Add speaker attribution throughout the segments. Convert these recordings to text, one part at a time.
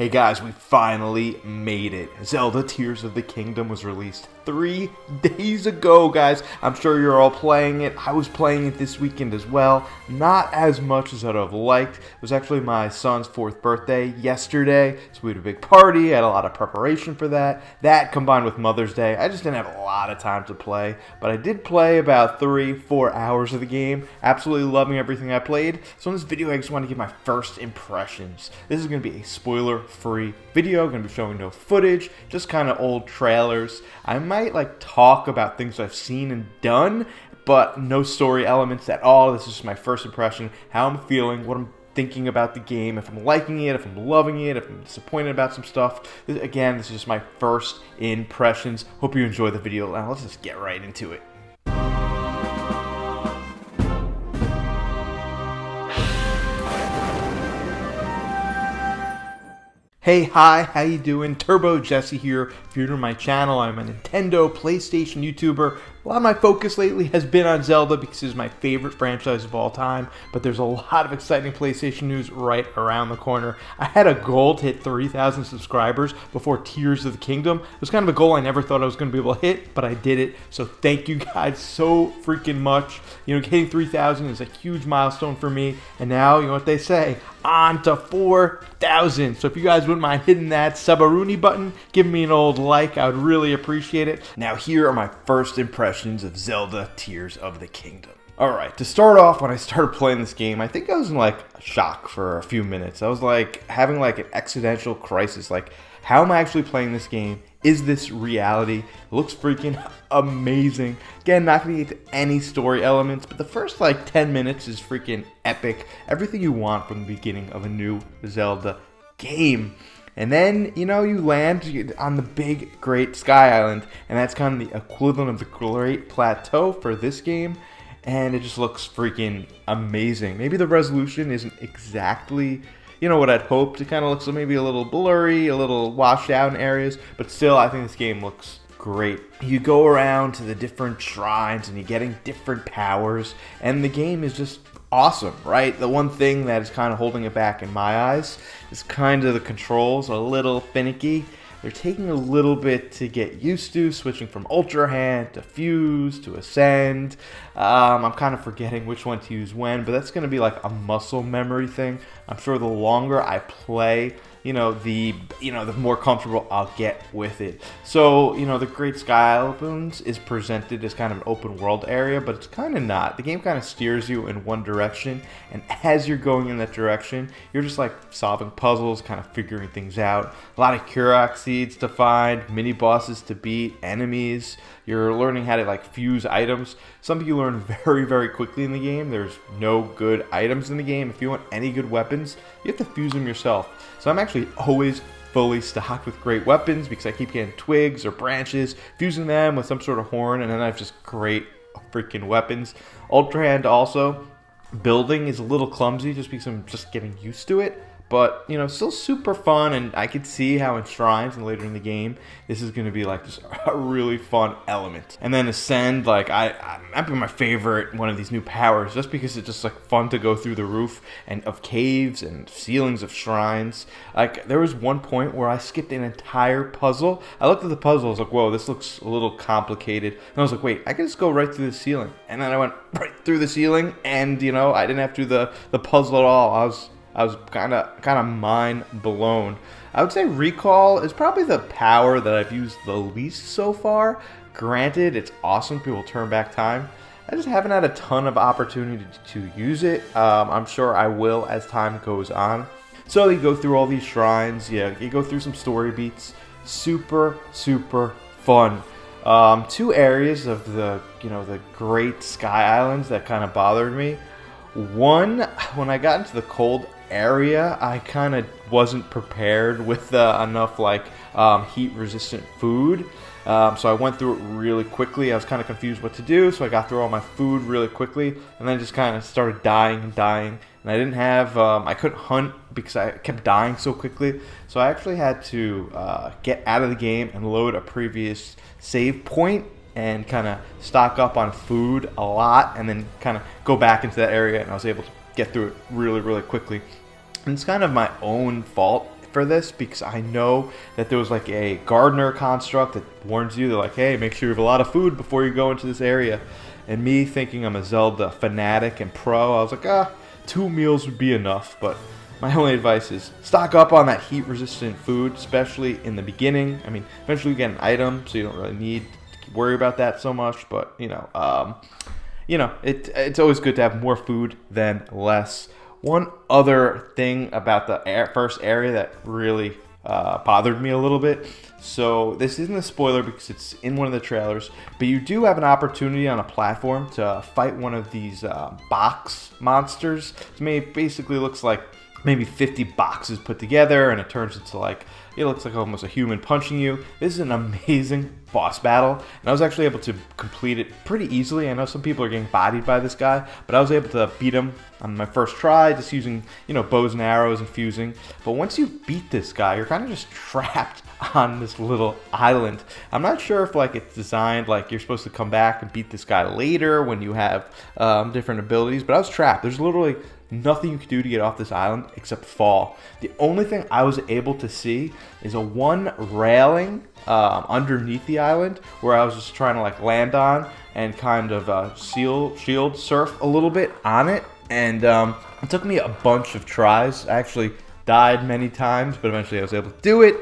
Speaker 1: Hey guys, we finally made it. Zelda Tears of the Kingdom was released 3 days ago, guys. I'm sure you're all playing it. I was playing it this weekend as well. Not as much as I'd have liked. It was actually my son's 4th birthday yesterday, so we had a big party. I had a lot of preparation for that. That combined with Mother's Day, I just didn't have a lot of time to play. But I did play about 3-4 hours of the game. Absolutely loving everything I played. So in this video, I just want to give my first impressions. This is going to be a spoiler-free video. I'm going to be showing no footage, just kind of old trailers. I might talk about things I've seen and done, but no story elements at all. This is just my first impression, how I'm feeling, what I'm thinking about the game, if I'm liking it, if I'm loving it, if I'm disappointed about some stuff. Again, this is just my first impressions. Hope you enjoy the video. Now let's just get right into it. Hey, hi, how you doing? Turbo Jesse here. If you're new to my channel, I'm a Nintendo, PlayStation YouTuber. A lot of my focus lately has been on Zelda because it's my favorite franchise of all time, but there's a lot of exciting PlayStation news right around the corner. I had a goal to hit 3,000 subscribers before Tears of the Kingdom. It was kind of a goal I never thought I was going to be able to hit, but I did it, so thank you guys so freaking much. You know, hitting 3,000 is a huge milestone for me, and now, you know what they say, on to 4,000. So if you guys wouldn't mind hitting that sub-a-rooney button, giving me an old like, I would really appreciate it. Now here are my first impressions of Zelda Tears of the Kingdom. Alright, to start off, when I started playing this game, I think I was in shock for a few minutes. I was having an existential crisis, how am I actually playing this game? Is this reality? It looks freaking amazing. Again, not going to get to any story elements, but the first 10 minutes is freaking epic. Everything you want from the beginning of a new Zelda game. And then, you know, you land on the big, great Sky Island, and that's kind of the equivalent of the Great Plateau for this game, and it just looks freaking amazing. Maybe the resolution isn't exactly, you know, what I'd hoped. It kind of looks maybe a little blurry, a little washed out in areas, but still, I think this game looks great. You go around to the different shrines, and you're getting different powers, and the game is just awesome, right? The one thing that is kind of holding it back in my eyes is kind of the controls, a little finicky. They're taking a little bit to get used to, switching from Ultra Hand to Fuse to Ascend. I'm kind of forgetting which one to use when, but that's going to be a muscle memory thing. I'm sure the longer I play, the more comfortable I'll get with it. So, the Great Sky Islands is presented as kind of an open world area, but it's kind of not. The game kind of steers you in one direction, and as you're going in that direction, you're just solving puzzles, kind of figuring things out. A lot of Korok seeds to find, mini bosses to beat, enemies. You're learning how to fuse items. Something you learn very, very quickly in the game. There's no good items in the game. If you want any good weapons, you have to fuse them yourself. So I'm actually always fully stocked with great weapons because I keep getting twigs or branches, fusing them with some sort of horn, and then I have just great freaking weapons. Ultra Hand also, building is a little clumsy just because I'm just getting used to it. But, still super fun, and I could see how in Shrines and later in the game, this is going to be, just a really fun element. And then Ascend, might be my favorite one of these new powers, just because it's just, fun to go through the roof and of caves and ceilings of shrines. There was one point where I skipped an entire puzzle. I looked at the puzzle, I was like, whoa, this looks a little complicated. And I was like, wait, I can just go right through the ceiling. And then I went right through the ceiling, and, I didn't have to do the puzzle at all. I was kind of mind blown. I would say Recall is probably the power that I've used the least so far. Granted, it's awesome. People turn back time. I just haven't had a ton of opportunity to use it. I'm sure I will as time goes on. So you go through all these shrines. Yeah, you go through some story beats. Super, super fun. 2 areas of the Great Sky Islands that kind of bothered me. One, when I got into the cold area, I kind of wasn't prepared with enough heat resistant food, so I went through it really quickly. I was kind of confused what to do, so I got through all my food really quickly, and then just kind of started dying, and I didn't have I couldn't hunt because I kept dying so quickly, so I actually had to get out of the game and load a previous save point and kind of stock up on food a lot, and then kind of go back into that area, and I was able to get through it really, really quickly. And it's kind of my own fault for this because I know that there was like a gardener construct that warns you. They're like, hey, make sure you have a lot of food before you go into this area. And me thinking I'm a Zelda fanatic and pro, I was like, 2 meals would be enough. But my only advice is stock up on that heat-resistant food, especially in the beginning. I mean, eventually you get an item, so you don't really need to worry about that so much. But it's always good to have more food than less. One other thing about the first area that really bothered me a little bit. So this isn't a spoiler because it's in one of the trailers, but you do have an opportunity on a platform to fight one of these box monsters. It basically looks like maybe 50 boxes put together, and it turns into like, it looks like almost a human punching you. This is an amazing boss battle, and I was actually able to complete it pretty easily. I know some people are getting bodied by this guy, but I was able to beat him on my first try, just using, bows and arrows and fusing. But once you beat this guy, you're kind of just trapped on this little island. I'm not sure if like it's designed like you're supposed to come back and beat this guy later when you have different abilities, but I was trapped. There's literally nothing you can do to get off this island except fall. The only thing I was able to see is a one railing underneath the island where I was just trying to like land on and kind of shield surf a little bit on it. And it took me a bunch of tries. I actually died many times, but eventually I was able to do it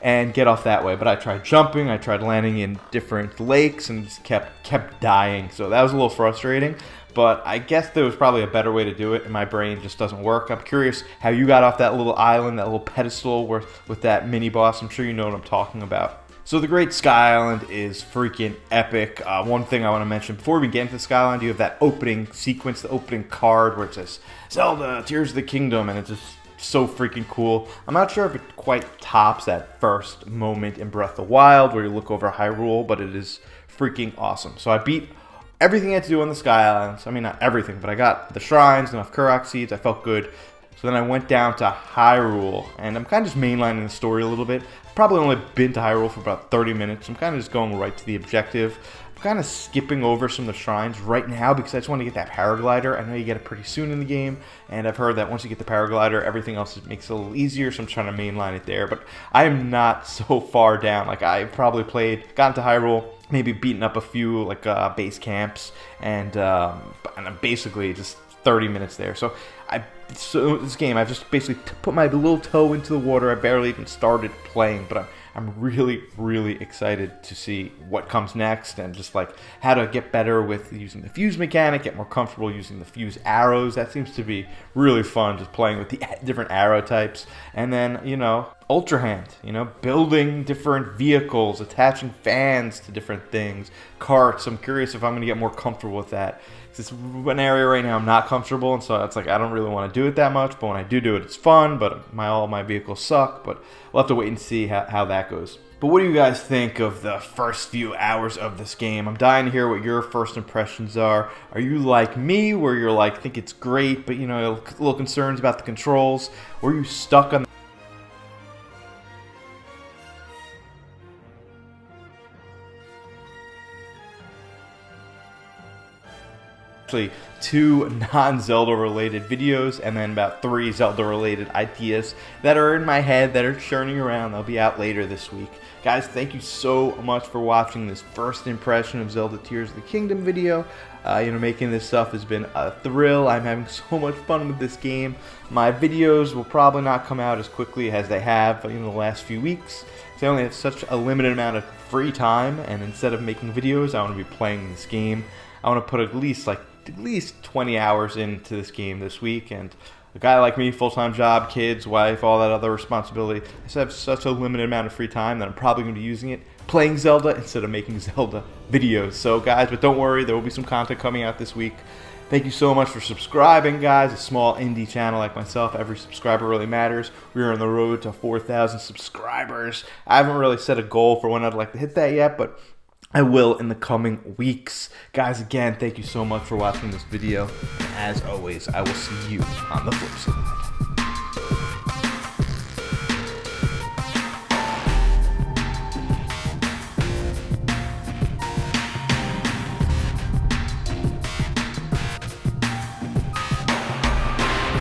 Speaker 1: and get off that way. But I tried jumping, I tried landing in different lakes, and just kept dying. So that was a little frustrating. But I guess there was probably a better way to do it, and my brain just doesn't work. I'm curious how you got off that little island, that little pedestal with that mini boss. I'm sure you know what I'm talking about. So the Great Sky Island is freaking epic. One thing I want to mention, before we get into the Sky Island, you have that opening sequence, the opening card where it says, Zelda, Tears of the Kingdom, and it's just so freaking cool. I'm not sure if it quite tops that first moment in Breath of the Wild where you look over Hyrule, but it is freaking awesome. So I beat everything I had to do on the Sky Islands. I mean, not everything, but I got the shrines, enough Korok seeds. I felt good. So then I went down to Hyrule, and I'm kind of just mainlining the story a little bit. I've probably only been to Hyrule for about 30 minutes. I'm kind of just going right to the objective. I'm kind of skipping over some of the shrines right now because I just want to get that paraglider. I know you get it pretty soon in the game, and I've heard that once you get the paraglider, everything else makes it a little easier, so I'm trying to mainline it there. But I am not so far down. Like, I've probably gotten to Hyrule, maybe beaten up a few like base camps, and I'm basically just 30 minutes there. So this game, I've just basically put my little toe into the water. I barely even started playing, but I'm really, really excited to see what comes next and just like how to get better with using the fuse mechanic, get more comfortable using the fuse arrows. That seems to be really fun, just playing with the different arrow types. And then, Ultra Hand, building different vehicles, attaching fans to different things, carts. I'm curious if I'm going to get more comfortable with that. It's an area right now I'm not comfortable, and so it's like I don't really want to do it that much, but when I do it, it's fun, but all my vehicles suck, but we'll have to wait and see how that goes. But what do you guys think of the first few hours of this game? I'm dying to hear what your first impressions are. Are you like me, where you're like, think it's great, but a little concerns about the controls? Or are you stuck on two non-Zelda related videos and then about 3 Zelda related ideas that are in my head that are churning around. They'll be out later this week. Guys, thank you so much for watching this first impression of Zelda Tears of the Kingdom video. Making this stuff has been a thrill. I'm having so much fun with this game. My videos will probably not come out as quickly as they have in the last few weeks. So I only have such a limited amount of free time, and instead of making videos, I want to be playing this game. I want to put at least 20 hours into this game this week, and a guy like me, full-time job, kids, wife, all that other responsibility, I just have such a limited amount of free time that I'm probably going to be using it playing Zelda instead of making Zelda videos. So guys, but don't worry, there will be some content coming out this week. Thank you so much for subscribing, guys. A small indie channel like myself, every subscriber really matters. We are on the road to 4,000 subscribers. I haven't really set a goal for when I'd like to hit that yet, but I will in the coming weeks. Guys, again, thank you so much for watching this video. As always, I will see you on the flip side.